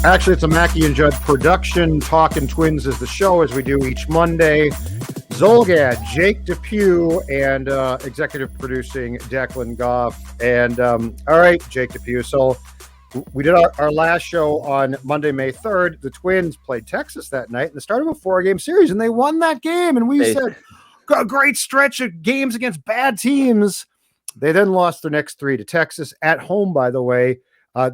Actually, it's a Mackie and Judd production. Talking Twins is the show, as we do each Monday. Zolgad, Jake Depew, and executive producing Declan Goff. And all right, Jake Depew. So we did our last show on Monday, May 3rd. The Twins played Texas that night and the start of a 4-game series, and they won that game. And we said, a great stretch of games against bad teams. They then lost their next 3 to Texas at home, by the way.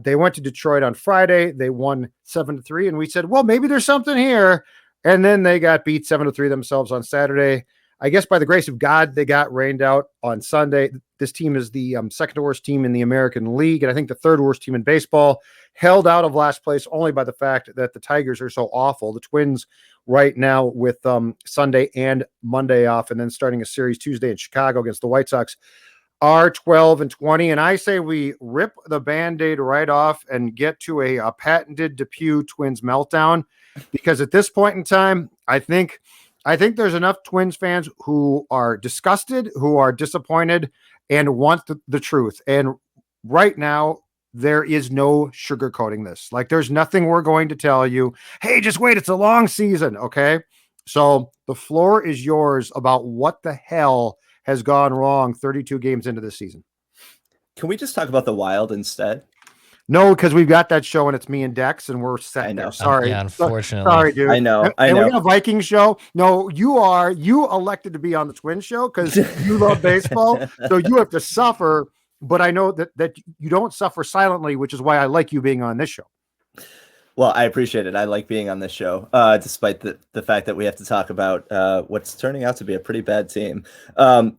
They went to Detroit on Friday. They won 7-3, and we said, well, maybe there's something here. And then they got beat 7-3 themselves on Saturday. I guess by the grace of God, they got rained out on Sunday. This team is the second worst team in the American League, and I think the third worst team in baseball, held out of last place only by the fact that the Tigers are so awful. The Twins right now with Sunday and Monday off, and then starting a series Tuesday in Chicago against the White Sox, are 12-20, and I say we rip the Band-Aid right off and get to a patented Depew Twins meltdown, because at this point in time, I think there's enough Twins fans who are disgusted, who are disappointed, and want the truth. And right now, there is no sugarcoating this. Like, there's nothing we're going to tell you. Hey, just wait, it's a long season, okay? So the floor is yours about what the hell has gone wrong 32 games into the season. Can we just talk about the Wild instead? No, because we've got that show and it's me and Dex and we're set there. Sorry. Yeah, unfortunately. Sorry, dude. I know. And we got a Viking show. No, you elected to be on the Twins show because you love baseball. So you have to suffer. But I know that you don't suffer silently, which is why I like you being on this show. Well, I appreciate it. I like being on this show, despite the fact that we have to talk about what's turning out to be a pretty bad team.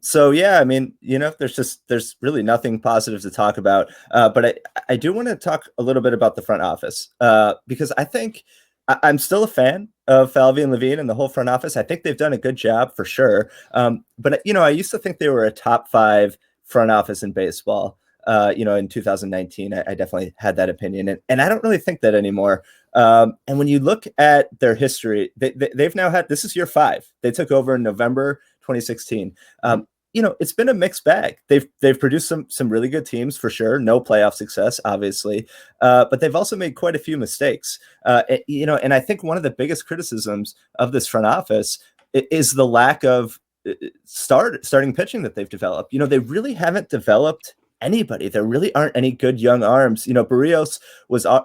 So, yeah, I mean, there's really nothing positive to talk about. But I do want to talk a little bit about the front office because I think I'm still a fan of Falvey and Levine and the whole front office. I think they've done a good job for sure. But, I used to think they were a top 5 front office in baseball. In 2019, I definitely had that opinion, and I don't really think that anymore. And when you look at their history, they've now had, this is year 5. They took over in November 2016. It's been a mixed bag. They've produced some really good teams for sure. No playoff success, obviously, but they've also made quite a few mistakes. And I think one of the biggest criticisms of this front office is the lack of starting pitching that they've developed. They really haven't developed anybody. There really aren't any good young arms. Barrios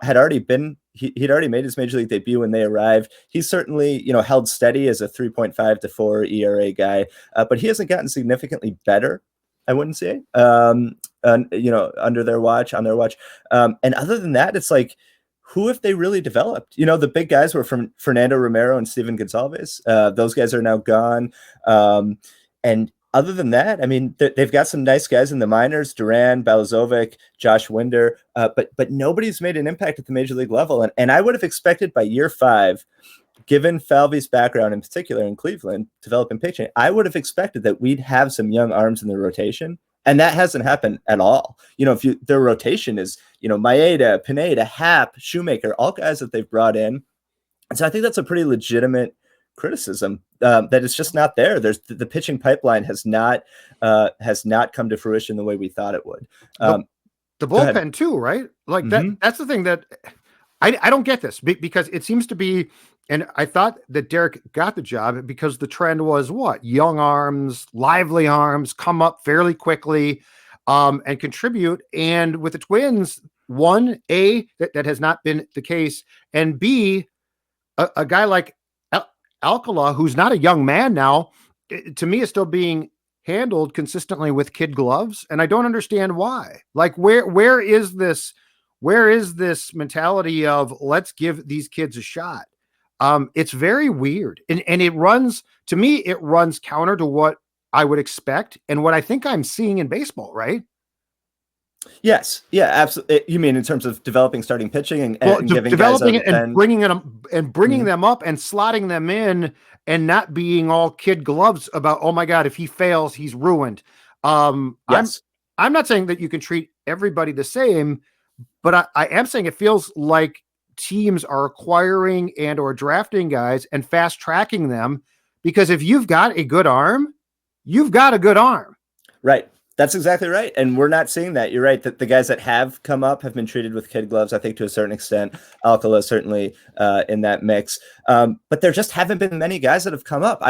had already made his major league debut when they arrived. He's certainly, held steady as a 3.5 to 4 ERA guy, but he hasn't gotten significantly better, I wouldn't say, on their watch. And other than that, it's like, who have they really developed? The big guys were from Fernando Romero and Steven Gonzalez. Those guys are now gone. And other than that, I mean, they've got some nice guys in the minors, Duran, Balazovic, Josh Winder, but nobody's made an impact at the major league level. And I would have expected by year 5, given Falvey's background in particular in Cleveland, developing pitching, I would have expected that we'd have some young arms in the rotation. And that hasn't happened at all. Their rotation is, Maeda, Pineda, Happ, Shoemaker, all guys that they've brought in. And so I think that's a pretty legitimate criticism that it's just not there. There's the pitching pipeline has not come to fruition the way we thought it would. The bullpen too, right? Like that's the thing that I don't get this because it seems to be, and I thought that Derek got the job because the trend was what? Young arms, lively arms, come up fairly quickly and contribute. And with the Twins, one, that has not been the case, and B, a guy like Alcala, who's not a young man now, to me is still being handled consistently with kid gloves. And I don't understand why. Like, where is this mentality of let's give these kids a shot? It's very weird. And it runs counter to what I would expect and what I think I'm seeing in baseball, right? Yes. Yeah, absolutely. You mean in terms of developing starting pitching and giving developing guys it and bringing them up and slotting them in and not being all kid gloves about, oh my God, if he fails, he's ruined. Yes. I'm not saying that you can treat everybody the same, but I am saying it feels like teams are acquiring and or drafting guys and fast tracking them, because if you've got a good arm, you've got a good arm. Right. That's exactly right. And we're not seeing that. You're right that the guys that have come up have been treated with kid gloves, I think, to a certain extent. Alcala certainly in that mix. But there just haven't been many guys that have come up.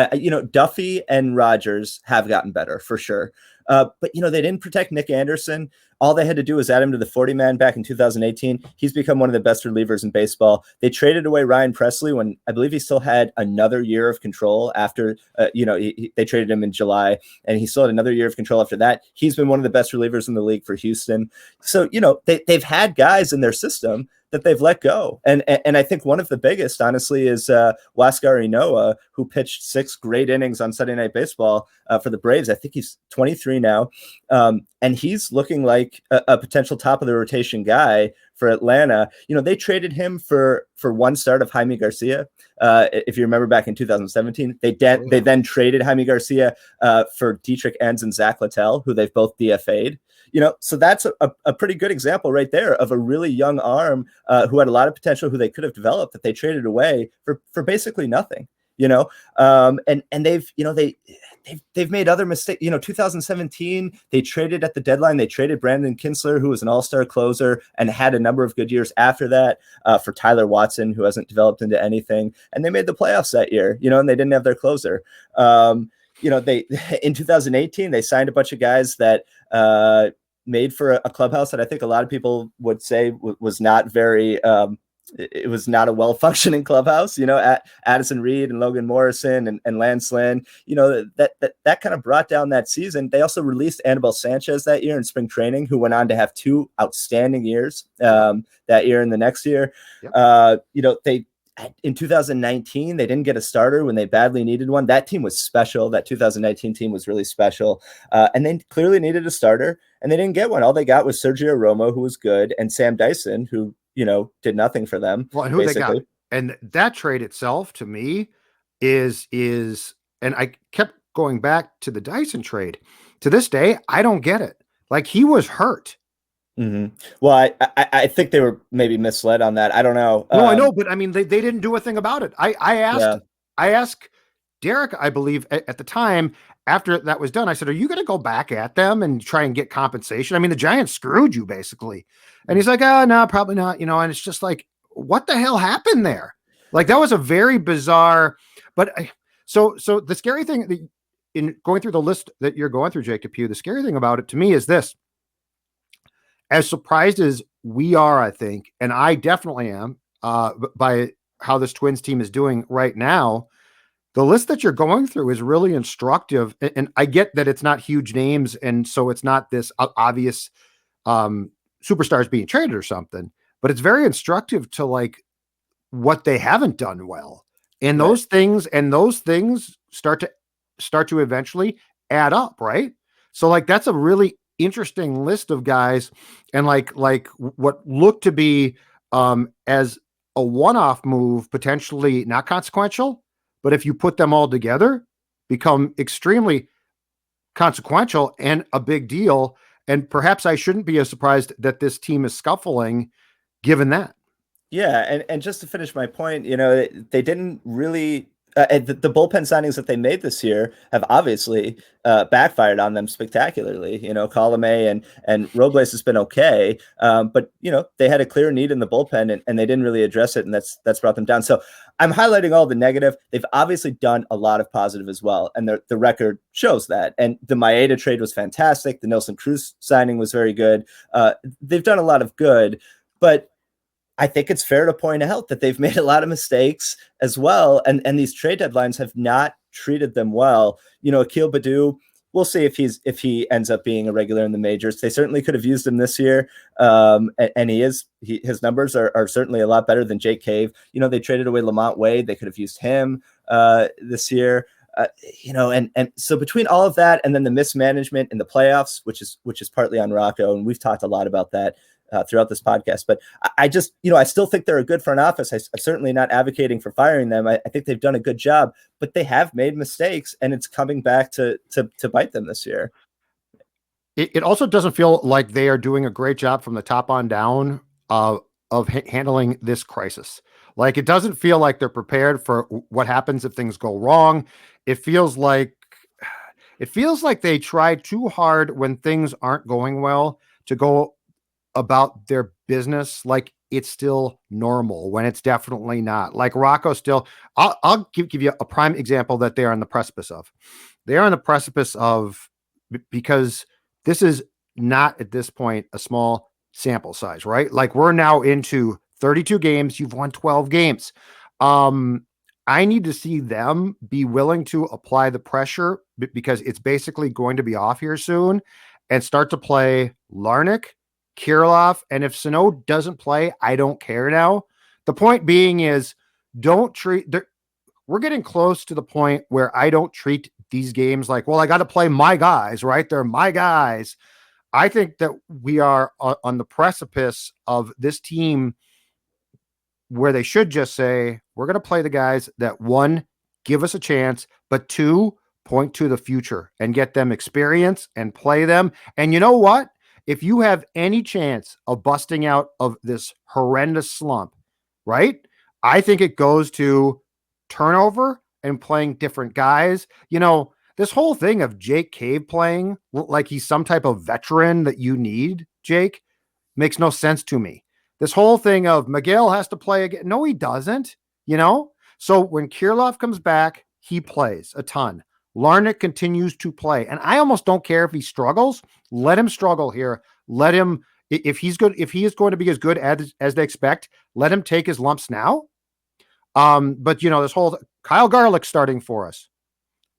Duffy and Rogers have gotten better for sure. But they didn't protect Nick Anderson. All they had to do was add him to the 40-man back in 2018. He's become one of the best relievers in baseball. They traded away Ryan Presley when I believe he still had another year of control after, they traded him in July, and he still had another year of control after that. He's been one of the best relievers in the league for Houston. So, they've had guys in their system that they've let go. And I think one of the biggest, honestly, is Huascar Ynoa, who pitched 6 great innings on Sunday Night Baseball for the Braves. I think he's 23 now. And he's looking like a potential top of the rotation guy for Atlanta. They traded him for one start of Jaime Garcia. If you remember back in 2017, they then traded Jaime Garcia for Dietrich Enns and Zach Littell, who they've both DFA'd. So that's a pretty good example right there of a really young arm who had a lot of potential, who they could have developed, that they traded away for basically nothing. And they've made other mistakes. 2017, they traded at the deadline. They traded Brandon Kinsler, who was an all-star closer and had a number of good years after that, for Tyler Watson, who hasn't developed into anything. And they made the playoffs that year, and they didn't have their closer. They in 2018, they signed a bunch of guys that made for a clubhouse that I think a lot of people would say was not very it was not a well-functioning clubhouse. Addison Reed and Logan Morrison and Lance Lynn, that kind of brought down that season. They also released Anibal Sanchez that year in spring training, who went on to have 2 outstanding years that year and the next year. Yep. In 2019, they didn't get a starter when they badly needed one. That team was special. That 2019 team was really special. And they clearly needed a starter, and they didn't get one. All they got was Sergio Romo, who was good, and Sam Dyson, who, did nothing for them. Well, and who basically. They got. And that trade itself, to me, is, and I kept going back to the Dyson trade. To this day, I don't get it. Like, he was hurt. Mm-hmm. Well, I think they were maybe misled on that. I don't know. No, I know, but I mean, they didn't do a thing about it. I asked Derek, I believe at the time after that was done, I said, are you going to go back at them and try and get compensation? I mean, the Giants screwed you basically. And he's like, no, probably not. And it's just like, what the hell happened there? Like, that was a very bizarre, but so the scary thing in going through the list that you're going through, Jacob Pugh, the scary thing about it to me is this. As surprised as we are, I think, and I definitely am by how this Twins team is doing right now, the list that you're going through is really instructive. And I get that it's not huge names, and so it's not this obvious superstars being traded or something, but it's very instructive to like what they haven't done well. And those things start to eventually add up, right? So like that's a really interesting list of guys, and like what looked to be as a one-off move, potentially not consequential, but if you put them all together, become extremely consequential and a big deal. And perhaps I shouldn't be as surprised that this team is scuffling given that. Yeah, and just to finish my point, they didn't really the bullpen signings that they made this year have obviously backfired on them spectacularly. Colomé and Robles has been okay, but they had a clear need in the bullpen, and they didn't really address it, and that's brought them down. So I'm highlighting all the negative. They've obviously done a lot of positive as well, and the record shows that. And the Maeda trade was fantastic. The Nelson Cruz signing was very good. They've done a lot of good, but I think it's fair to point out that they've made a lot of mistakes as well. And these trade deadlines have not treated them well. Akil Baddoo, we'll see if he ends up being a regular in the majors. They certainly could have used him this year. And his numbers are certainly a lot better than Jake Cave. They traded away Lamont Wade. They could have used him this year. And so between all of that and then the mismanagement in the playoffs, which is partly on Rocco, and we've talked a lot about that throughout this podcast, but I just, I still think they're a good front office. I'm certainly not advocating for firing them. I think they've done a good job, but they have made mistakes, and it's coming back to bite them this year. It also doesn't feel like they are doing a great job from the top on down of handling this crisis. Like, it doesn't feel like they're prepared for what happens if things go wrong. It feels like It feels like they try too hard when things aren't going well to go about their business like it's still normal when it's definitely not. Like Rocco still, I'll give you a prime example that they are on the precipice of. They are on the precipice of, because this is not at this point a small sample size, right? Like we're now into 32 games. You've won 12 games. I need to see them be willing to apply the pressure because it's basically going to be off here soon, and start to play Larnick, Kirilov, and if Sano doesn't play, I don't care now. The point being is, don't treat. We're getting close to the point where I don't treat these games like, well, I got to play my guys, right? They're my guys. I think that we are on the precipice of this team where they should just say, we're going to play the guys that, one, give us a chance, but two, point to the future and get them experience and play them. And you know what? If you have any chance of busting out of this horrendous slump, right? I think it goes to turnover and playing different guys. You know, this whole thing of Jake Cave playing like he's some type of veteran that you need, Jake, makes no sense to me. This whole thing of Miguel has to play again. No, he doesn't, you know? So when Kirilov comes back, he plays a ton. Larnick continues to play. And I almost don't care if he struggles. Let him struggle here. Let him, if he's good, if he is going to be as good as they expect, let him take his lumps now. But you know, this whole Kyle Garlick starting for us.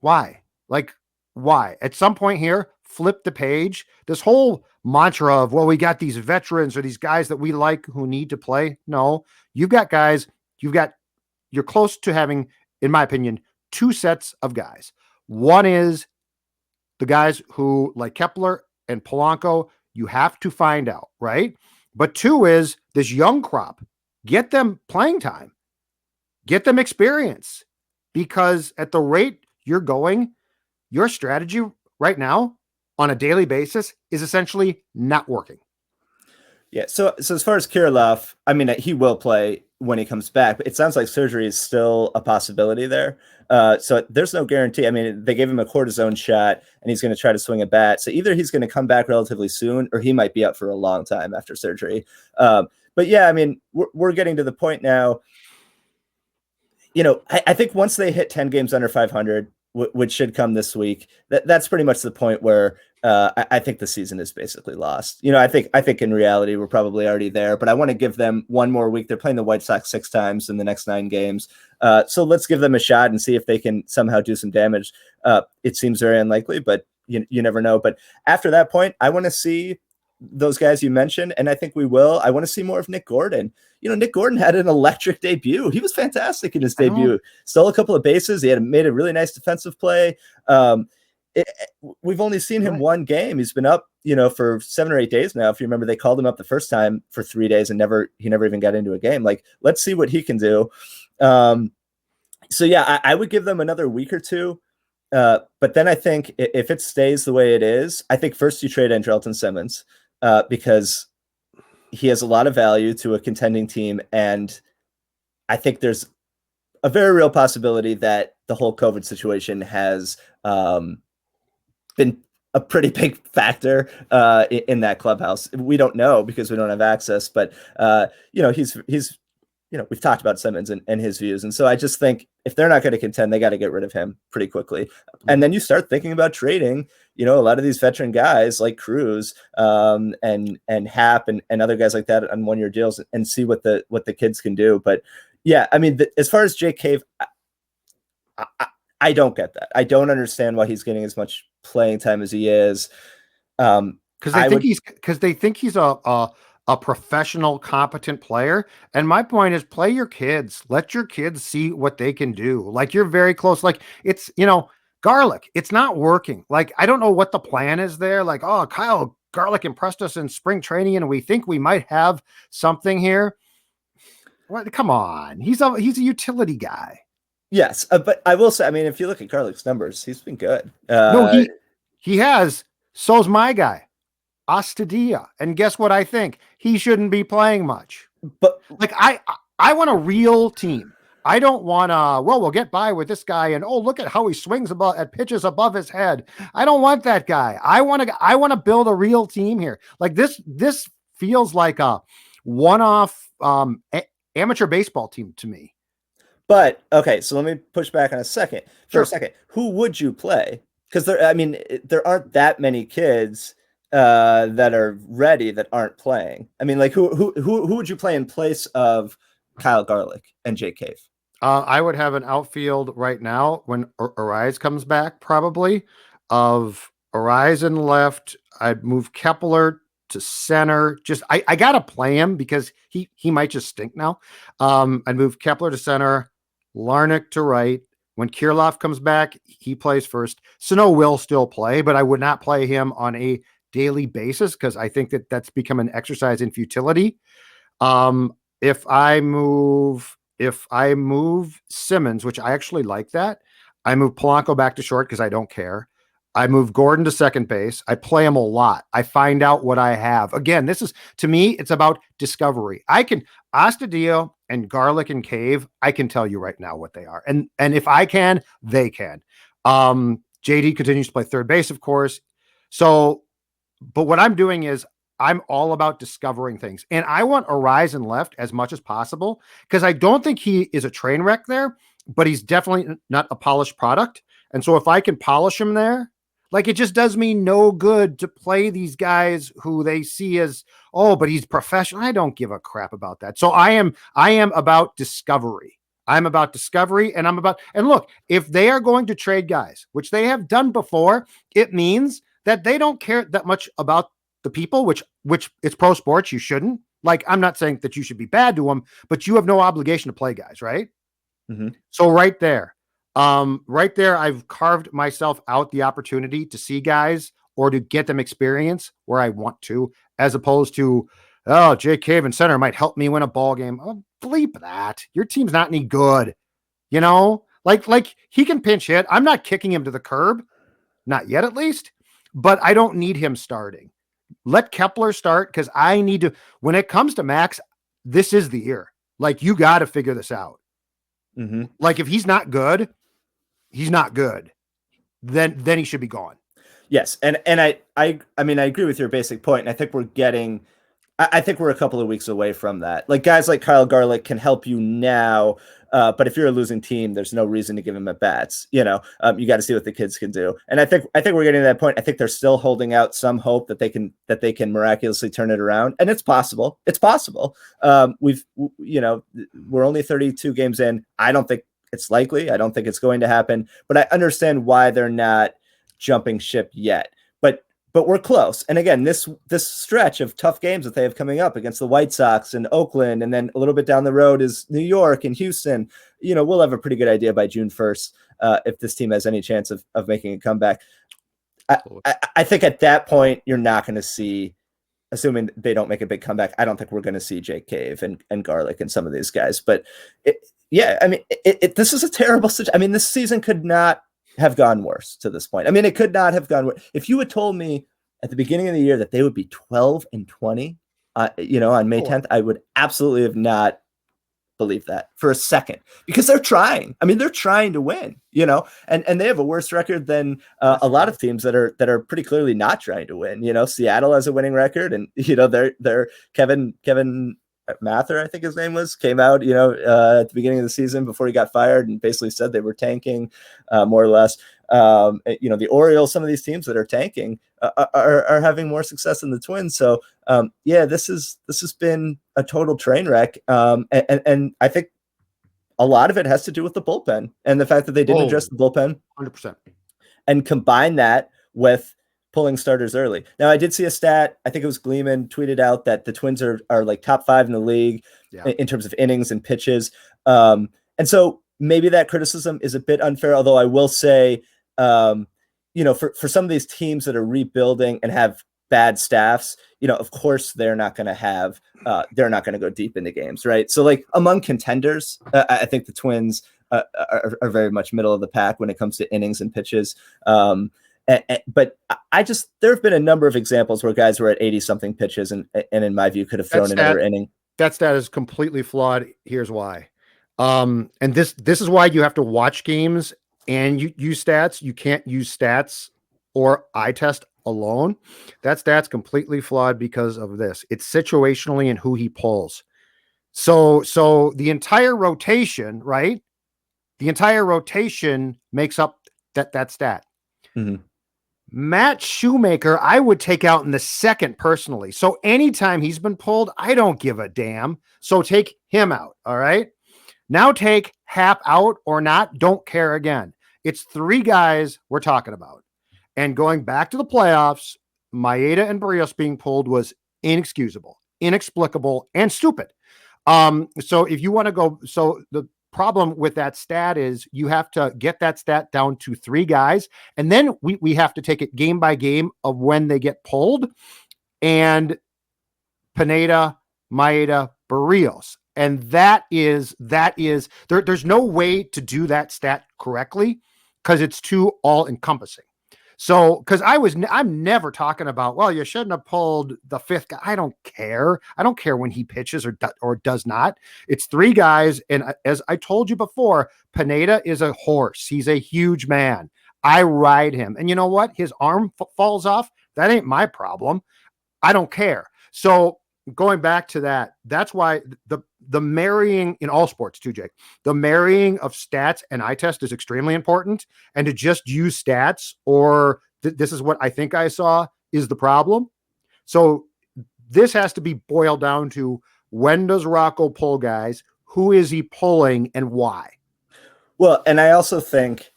Why? Like, why? At some point here, flip the page. This whole mantra of, well, we got these veterans or these guys that we like who need to play. No, you've got guys, you're close to having, in my opinion, two sets of guys. One is the guys who, like Kepler and Polanco, you have to find out, right? But two is this young crop. Get them playing time. Get them experience. Because at the rate you're going, your strategy right now on a daily basis is essentially not working. Yeah. So as far as Kirilov, I mean, he will play when he comes back, but it sounds like surgery is still a possibility there. So there's no guarantee. I mean, they gave him a cortisone shot and he's going to try to swing a bat. So either he's going to come back relatively soon or he might be out for a long time after surgery. But yeah, I mean, we're getting to the point now. You know, I think once they hit 10 games under 500, which should come this week, that's pretty much the point where I think the season is basically lost. You know, I think in reality we're probably already there, but I want to give them one more week. They're playing the White Sox 6 times in the next 9 games. So let's give them a shot and see if they can somehow do some damage. It seems very unlikely, but you never know. But after that point, I want to see those guys you mentioned, and I think we will. I want to see more of Nick Gordon. You know, Nick Gordon had an electric debut. He was fantastic in his debut. Stole a couple of bases. He made a really nice defensive play. We've only seen him one game. He's been up, you know, for 7 or 8 days now. If you remember, they called him up the first time for 3 days and he never even got into a game. Like, let's see what he can do. So yeah, I would give them another week or two. But then I think if it stays the way it is, I think first you trade Andrelton Simmons because he has a lot of value to a contending team. And I think there's a very real possibility that the whole COVID situation has been a pretty big factor in that clubhouse. We don't know because we don't have access, but you know, he's you know, we've talked about Simmons and his views. And so I just think if they're not going to contend, they got to get rid of him pretty quickly. And then you start thinking about trading, you know, a lot of these veteran guys like Cruz and Happ and other guys like that on 1-year deals and see what the kids can do. But yeah, I mean, as far as Jake Cave, I don't get that. I don't understand why he's getting as much playing time as he is. Because they think he's a professional, competent player. And my point is, play your kids. Let your kids see what they can do. Like, you're very close. Like, it's, you know, Garlick, it's not working. Like, I don't know what the plan is there. Like, oh, Kyle Garlick impressed us in spring training and we think we might have something here. What? Come on. He's a utility guy. Yes. But I will say, I mean, if you look at Garlick's numbers, he's been good. No, he has. So's my guy, Astadia. And guess what I think? He shouldn't be playing much. But like, I want a real team. I don't want to, well, we'll get by with this guy. And oh, look at how he swings at pitches above his head. I don't want that guy. I want to build a real team here. Like this feels like a one-off amateur baseball team to me. But okay, so let me push back on a second. For a second, who would you play? Because there aren't that many kids that are ready that aren't playing. I mean, like who would you play in place of Kyle Garlick and Jake Cave? I would have an outfield right now when Arise comes back, probably of Arise in left. I'd move Kepler to center. Just I gotta play him because he might just stink now. I'd move Kepler to center, Larnach to right. When Kirilloff comes back, he plays first. Sano will still play, but I would not play him on a daily basis because I think that's become an exercise in futility. If I move Simmons, which I actually like that, I move Polanco back to short because I don't care. I move Gordon to second base. I play him a lot. I find out what I have. Again, this is, to me, it's about discovery. I can, Astudillo and Garlick and Cave, I can tell you right now what they are. And if I can, they can. JD continues to play third base, of course. So, but what I'm doing is I'm all about discovering things. And I want Arise in left as much as possible because I don't think he is a train wreck there, but he's definitely not a polished product. And so if I can polish him there, like it just does me no good to play these guys who they see as, oh, but he's professional. I don't give a crap about that. So I am about discovery. I'm about discovery and and look, if they are going to trade guys, which they have done before, it means that they don't care that much about the people, which it's pro sports. You shouldn't. Like, I'm not saying that you should be bad to them, but you have no obligation to play guys, right? Mm-hmm. So right there, I've carved myself out the opportunity to see guys or to get them experience where I want to, as opposed to, oh, Jake Cave in center might help me win a ball game. Oh, bleep that. Your team's not any good. You know, like he can pinch hit. I'm not kicking him to the curb. Not yet, at least, but I don't need him starting. Let Kepler start because I need to, when it comes to Max, this is the year. Like, you got to figure this out. Mm-hmm. Like, if he's not good, then he should be gone. Yes. And I mean, I agree with your basic point. And I think I think we're a couple of weeks away from that. Like, guys like Kyle Garlick can help you now. But if you're a losing team, there's no reason to give him at bats. You know, you got to see what the kids can do. And I think we're getting to that point. I think they're still holding out some hope that they can miraculously turn it around. And it's possible. It's possible. We're only 32 games in. I don't think it's likely. I don't think it's going to happen. But I understand why they're not jumping ship yet. But we're close. And again, this stretch of tough games that they have coming up against the White Sox and Oakland, and then a little bit down the road is New York and Houston. You know, we'll have a pretty good idea by June 1st if this team has any chance of making a comeback. I think at that point, you're not going to see, assuming they don't make a big comeback, I don't think we're going to see Jake Cave and Garlick and some of these guys. But this is a terrible situation. I mean, this season could not have gone worse to this point. I mean, it could not have gone worse. If you had told me at the beginning of the year that they would be 12-20, on May 10th, I would absolutely have not believed that for a second, because they're trying. I mean, they're trying to win, and they have a worse record than a lot of teams that are pretty clearly not trying to win. Seattle has a winning record, and they're Kevin Mather, I think his name was, came out, at the beginning of the season before he got fired and basically said they were tanking, more or less. The Orioles, some of these teams that are tanking are having more success than the Twins. So, this has been a total train wreck. And I think a lot of it has to do with the bullpen and the fact that they didn't address the bullpen 100%, and combine that with pulling starters early. Now, I did see a stat. I think it was Gleeman tweeted out that the Twins are like top 5 in the league in terms of innings and pitches. And so maybe that criticism is a bit unfair, although I will say, for some of these teams that are rebuilding and have bad staffs, of course they're not going to go deep into games, right? So like among contenders, I think the Twins are very much middle of the pack when it comes to innings and pitches. But there have been a number of examples where guys were at 80 something pitches and in my view could have thrown another inning. That stat is completely flawed. Here's why. And this is why you have to watch games and you use stats. You can't use stats or eye test alone. That stat's completely flawed because of this. It's situationally and who he pulls. So the entire rotation, right? The entire rotation makes up that stat. Mm-hmm. Matt Shoemaker, I would take out in the second personally. So anytime he's been pulled, I don't give a damn. So take him out. All right. Now take Hap out or not. Don't care again. It's 3 guys we're talking about. And going back to the playoffs, Maeda and Barrios being pulled was inexcusable, inexplicable, and stupid. So if you want to go, so the problem with that stat is you have to get that stat down to 3 guys, and then we have to take it game by game of when they get pulled, and Pineda, Maeda, Barrios. And that is there's no way to do that stat correctly because it's too all encompassing. So, because I'm never talking about, well, you shouldn't have pulled the 5th guy. I don't care. I don't care when he pitches or does not. It's 3 guys. And as I told you before, Pineda is a horse. He's a huge man. I ride him. And you know what? His arm falls off. That ain't my problem. I don't care. So going back to that, that's why the marrying in all sports too, Jake, the marrying of stats and eye test is extremely important. And to just use stats or this is what I think I saw is the problem. So this has to be boiled down to when does Rocco pull guys? Who is he pulling and why? Well, and I also think,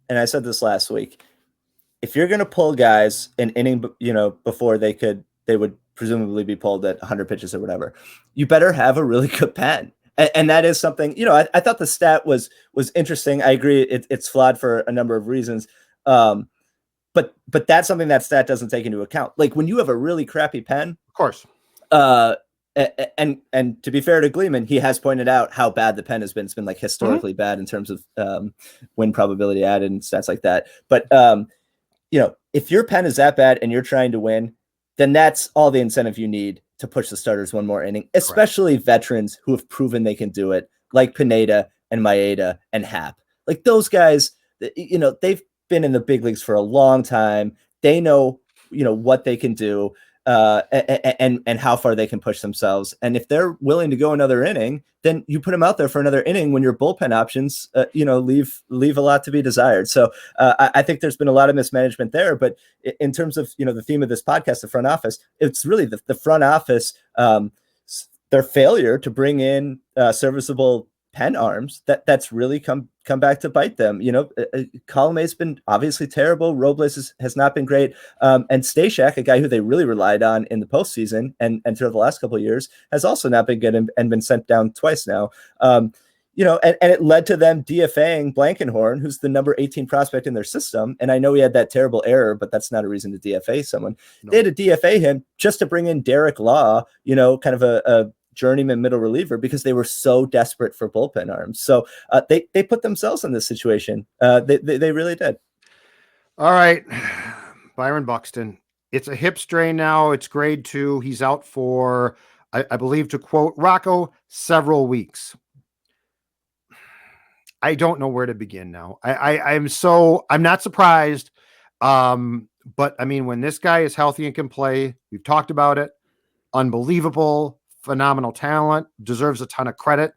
and I said this last week, if you're going to pull guys an inning, before they would presumably be pulled at 100 pitches or whatever, you better have a really good pen. And that is something, I thought the stat was interesting. I agree. It's flawed for a number of reasons. But that's something that stat doesn't take into account. Like when you have a really crappy pen, of course. And to be fair to Gleeman, he has pointed out how bad the pen has been. It's been like historically bad in terms of win probability added and stats like that. But, if your pen is that bad and you're trying to win, then that's all the incentive you need to push the starters one more inning, especially veterans who have proven they can do it, like Pineda and Maeda and Hap. Like those guys, they've been in the big leagues for a long time. They know, what they can do and how far they can push themselves. And if they're willing to go another inning, then you put them out there for another inning when your bullpen options, leave a lot to be desired. So I think there's been a lot of mismanagement there. But in terms of, the theme of this podcast, the front office, it's really the front office, their failure to bring in serviceable pen arms that's really come back to bite them. Colomé's been obviously terrible. Robles has not been great. And Stashak, a guy who they really relied on in the postseason and throughout the last couple of years, has also not been good and been sent down twice now. And it led to them DFAing Blankenhorn, who's the number 18 prospect in their system. And I know he had that terrible error, but that's not a reason to DFA someone. No. They had to DFA him just to bring in Derek Law, kind of a journeyman middle reliever because they were so desperate for bullpen arms. So they put themselves in this situation. They really did. All right. Byron Buxton. It's a hip strain now. It's grade 2. He's out for, I believe, to quote Rocco, several weeks. I don't know where to begin now. I'm not surprised. But I mean, when this guy is healthy and can play, we've talked about it. Unbelievable. Phenomenal talent, deserves a ton of credit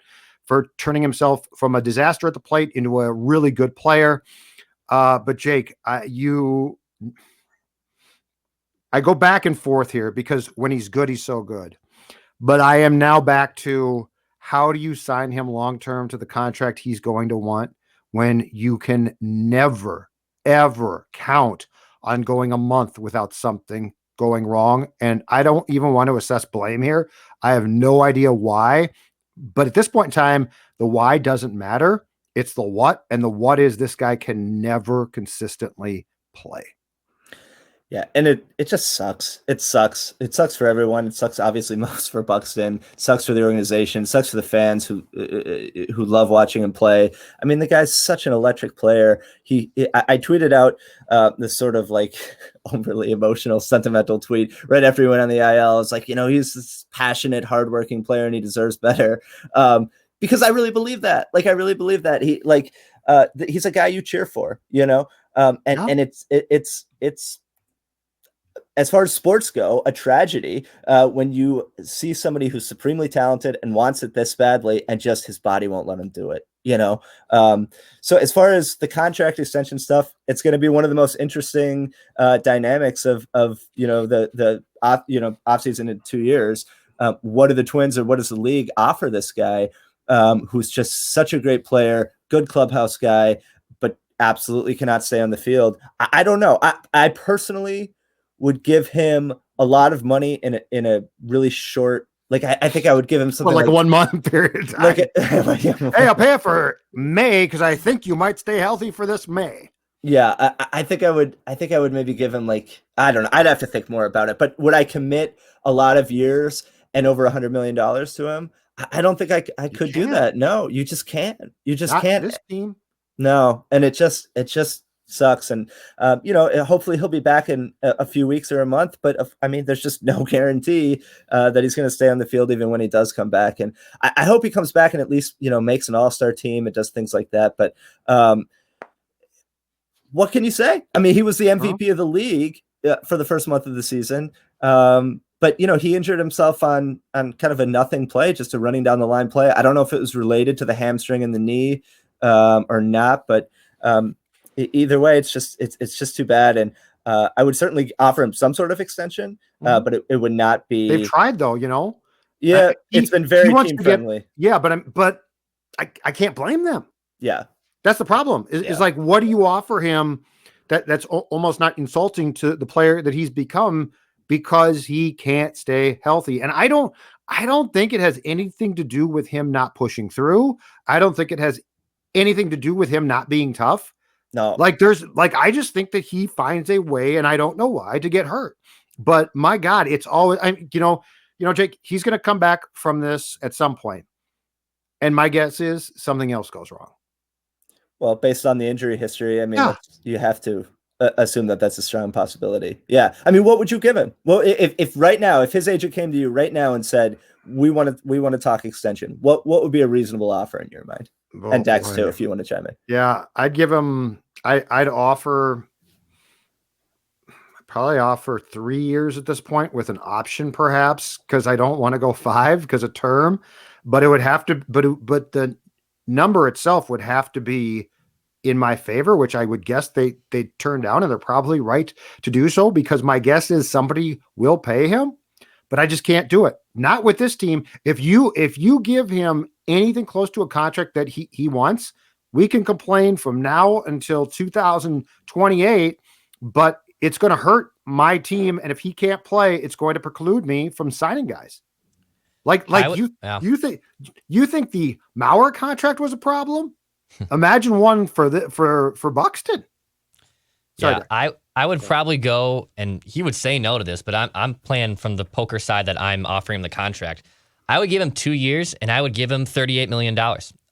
for turning himself from a disaster at the plate into a really good player. But Jake, I go back and forth here because when he's good, he's so good. But I am now back to how do you sign him long-term to the contract he's going to want when you can never, ever count on going a month without something going wrong. And I don't even want to assess blame here. I have no idea why, but at this point in time, the why doesn't matter. It's the what, and the what is this guy can never consistently play. Yeah, and it just sucks. It sucks. It sucks for everyone. It sucks obviously most for Buxton. It sucks for the organization. It sucks for the fans who love watching him play. I mean, the guy's such an electric player. I tweeted out this sort of like overly emotional, sentimental tweet right after he went on the IL. It's like, he's this passionate, hardworking player and he deserves better. because I really believe that. Like, I really believe that he's a guy you cheer for, and it's as far as sports go, a tragedy when you see somebody who's supremely talented and wants it this badly, and just his body won't let him do it. So as far as the contract extension stuff, it's going to be one of the most interesting dynamics of the offseason in 2 years. What do the Twins or what does the league offer this guy who's just such a great player, good clubhouse guy, but absolutely cannot stay on the field? I don't know. I personally would give him a lot of money in a really short, I think I would give him something like a 1 month period. Hey, I'll pay it for May because I think you might stay healthy for this May. Yeah, I think I would maybe give him I don't know. I'd have to think more about it. But would I commit a lot of years and over $100 million to him? I don't think I could do that. No, you just can't. You just can't. This team. No, and it just sucks. And hopefully he'll be back in a few weeks or a month, but there's just no guarantee that he's going to stay on the field even when he does come back. And I hope he comes back and at least makes an all-star team and does things like that. But what can you say? He was the MVP of the league for the first month of the season, but he injured himself on kind of a nothing play, just a running down the line play. I don't know if it was related to the hamstring in the knee or not, but either way, it's just too bad. And I would certainly offer him some sort of extension, but it would not be. They've tried though, Yeah, it's been very team friendly. But I can't blame them. Yeah, that's the problem. Is what do you offer him that's almost not insulting to the player that he's become because he can't stay healthy? And I don't think it has anything to do with him not pushing through. I don't think it has anything to do with him not being tough. No, I just think that he finds a way, and I don't know why, to get hurt. But my God, it's always, Jake, he's going to come back from this at some point. And my guess is something else goes wrong. Well, based on the injury history, you have to assume that that's a strong possibility. Yeah. What would you give him? Well, if right now, if his agent came to you right now and said, we want to talk extension, what would be a reasonable offer in your mind? And Dax too, if you want to chime in. Yeah, I'd give him. I'd probably offer 3 years at this point with an option, perhaps, because I don't want to go 5 because of term. But it would have to. But the number itself would have to be in my favor, which I would guess they turned down, and they're probably right to do so because my guess is somebody will pay him. But I just can't do it. Not with this team. If you give him anything close to a contract that he wants, we can complain from now until 2028, but it's going to hurt my team. And if he can't play, it's going to preclude me from signing guys. You think the Mauer contract was a problem? Imagine one for Buxton. Sorry. Yeah, I would probably go, and he would say no to this, but I'm playing from the poker side that I'm offering him the contract. I would give him 2 years, and I would give him $38 million.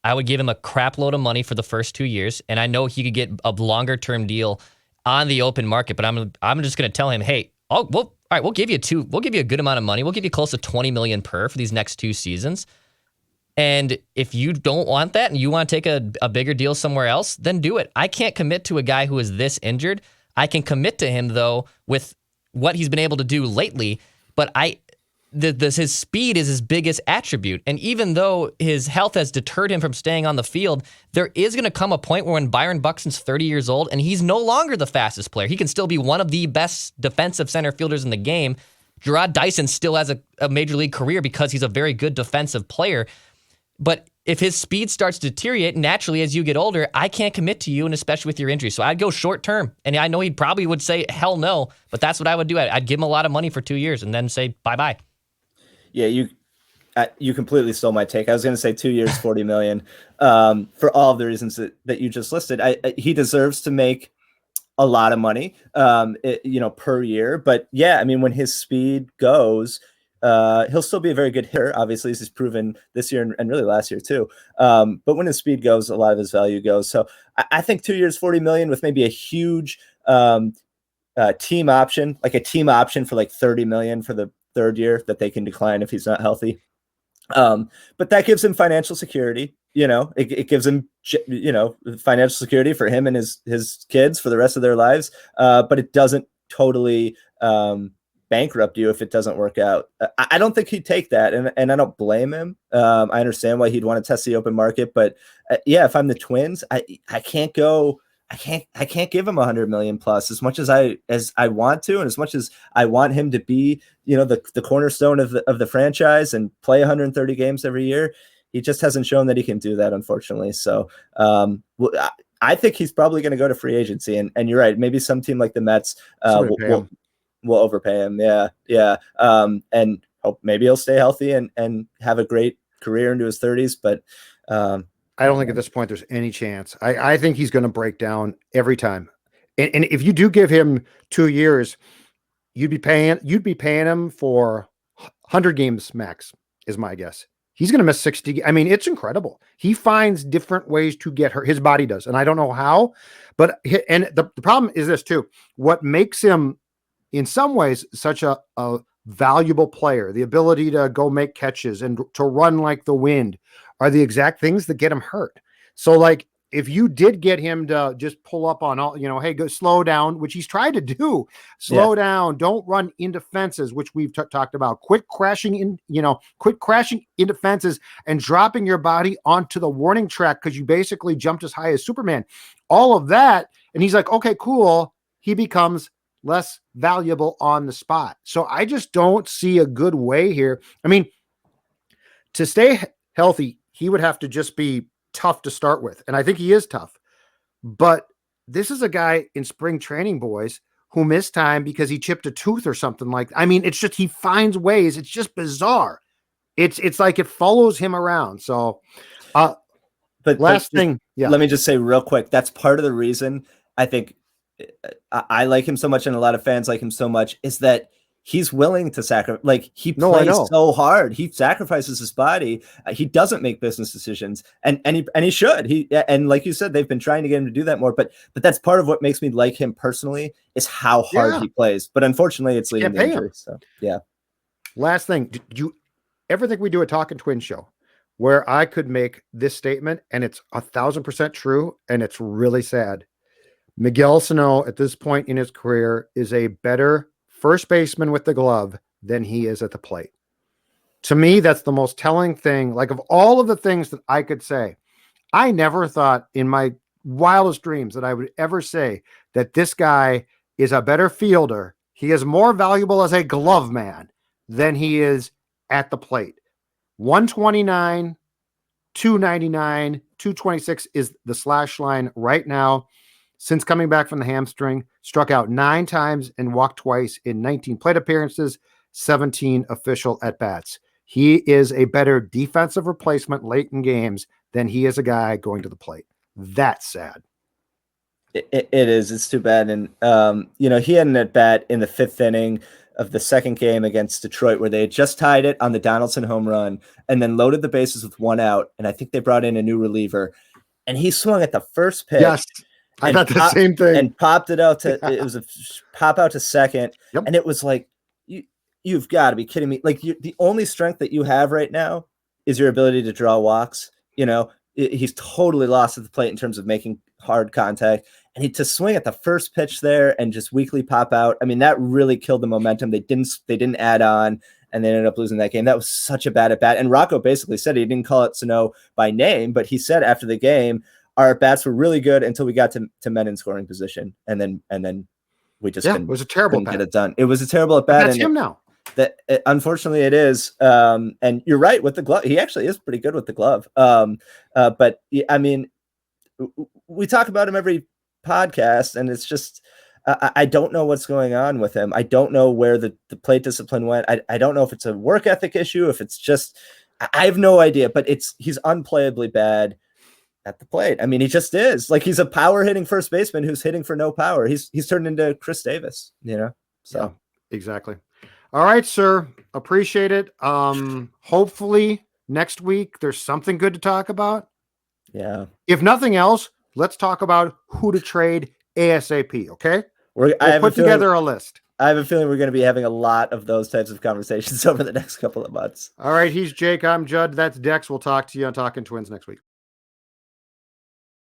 I would give him a crap load of money for the first 2 years, and I know he could get a longer term deal on the open market. But I'm just going to tell him, hey, we'll give you a good amount of money. We'll give you close to $20 million per for these next 2 seasons. And if you don't want that and you want to take a bigger deal somewhere else, then do it. I can't commit to a guy who is this injured. I can commit to him, though, with what he's been able to do lately. But his speed is his biggest attribute. And even though his health has deterred him from staying on the field, there is going to come a point where when Byron Buxton's 30 years old and he's no longer the fastest player, he can still be one of the best defensive center fielders in the game. Gerard Dyson still has a major league career because he's a very good defensive player. But if his speed starts to deteriorate naturally as you get older, I can't commit to you, and especially with your injury. So I'd go short term. And I know he probably would say, hell no, but that's what I would do. I'd give him a lot of money for 2 years and then say bye-bye. Yeah, you completely stole my take. I was going to say 2 years, $40 million for all of the reasons that you just listed. He deserves to make a lot of money, per year. But yeah, when his speed goes, he'll still be a very good hitter, obviously, as he's proven this year and really last year too. But when his speed goes, a lot of his value goes. So I think 2 years, $40 million with maybe a huge team option, like a team option for like $30 million for the third year that they can decline if he's not healthy. But that gives him financial security. It gives him, financial security for him and his kids for the rest of their lives. But it doesn't totally bankrupt you if it doesn't work out. I don't think he'd take that, and I don't blame him. I understand why he'd want to test the open market, but if I'm the Twins, I can't go. I can't give him 100 million plus as much as I want to, and as much as I want him to be, the cornerstone of the franchise and play 130 games every year. He just hasn't shown that he can do that, unfortunately. So I think he's probably going to go to free agency, and you're right. Maybe some team like the Mets will overpay him. Yeah. And hope maybe he'll stay healthy and have a great career into his 30s, but. I don't think at this point there's any chance. I think he's going to break down every time. And if you do give him 2 years, you'd be paying him for 100 games max, is my guess. He's going to miss 60. I mean, it's incredible. He finds different ways to get hurt. His body does. And I don't know how, but the problem is this too. What makes him in some ways such a valuable player, the ability to go make catches and to run like the wind, are the exact things that get him hurt. So like, if you did get him to just pull up on all, hey, go slow down, which he's tried to do, slow down, don't run into fences, which we've talked about, quit crashing into fences and dropping your body onto the warning track because you basically jumped as high as Superman, all of that. And he's like, okay, cool. He becomes less valuable on the spot. So I just don't see a good way here. I mean, to stay healthy, he would have to just be tough to start with. And I think he is tough. But this is a guy in spring training, boys, who missed time because he chipped a tooth or something like that. I mean, it's just, he finds ways. It's just bizarre. It's like it follows him around. So, but last thing. Yeah. Let me just say real quick. That's part of the reason I think I like him so much and a lot of fans like him so much is that he's willing to sacrifice. Like he plays so hard. He sacrifices his body. He doesn't make business decisions, and he should. And like you said, they've been trying to get him to do that more. But that's part of what makes me like him personally is how hard he plays. But unfortunately, it's leading to injury. So yeah. Last thing, did you ever think we do a Talking Twins show where I could make this statement and it's 1,000% true and it's really sad? Miguel Sano at this point in his career is a better first baseman with the glove than he is at the plate. To me, that's the most telling thing. Like of all of the things that I could say, I never thought in my wildest dreams that I would ever say that this guy is a better fielder. He is more valuable as a glove man than he is at the plate. 129, 299, 226 is the slash line right now. Since coming back from the hamstring, struck out 9 times and walked twice in 19 plate appearances, 17 official at-bats. He is a better defensive replacement late in games than he is a guy going to the plate. That's sad. It is. It's too bad. And, he had an at-bat in the 5th inning of the second game against Detroit where they had just tied it on the Donaldson home run and then loaded the bases with 1 out. And I think they brought in a new reliever. And he swung at the first pitch. Yes. I thought the same thing. And popped it out to it was a pop out to second. Yep. And it was like, you've got to be kidding me. Like the only strength that you have right now is your ability to draw walks. He's totally lost at the plate in terms of making hard contact. And to swing at the first pitch there and just weakly pop out. I mean, that really killed the momentum. They didn't add on and they ended up losing that game. That was such a bad at bat. And Rocco basically said he didn't call it Sano by name, but he said after the game, our bats were really good until we got to men in scoring position, and then we just it was a terrible get it done. It was a terrible at bat. That's him now. Unfortunately, it is. And you're right with the glove. He actually is pretty good with the glove. But I mean, we talk about him every podcast, and it's just I don't know what's going on with him. I don't know where the plate discipline went. I don't know if it's a work ethic issue, if it's just I have no idea. But he's unplayably bad at the plate. I mean, he just is. Like he's a power hitting first baseman who's hitting for no power. He's turned into Chris Davis, So yeah, exactly. All right, sir. Appreciate it. Hopefully next week there's something good to talk about. Yeah. If nothing else, let's talk about who to trade ASAP. Okay. We'll put together a list. I have a feeling we're going to be having a lot of those types of conversations over the next couple of months. All right. He's Jake. I'm Judd. That's Dex. We'll talk to you on Talking Twins next week.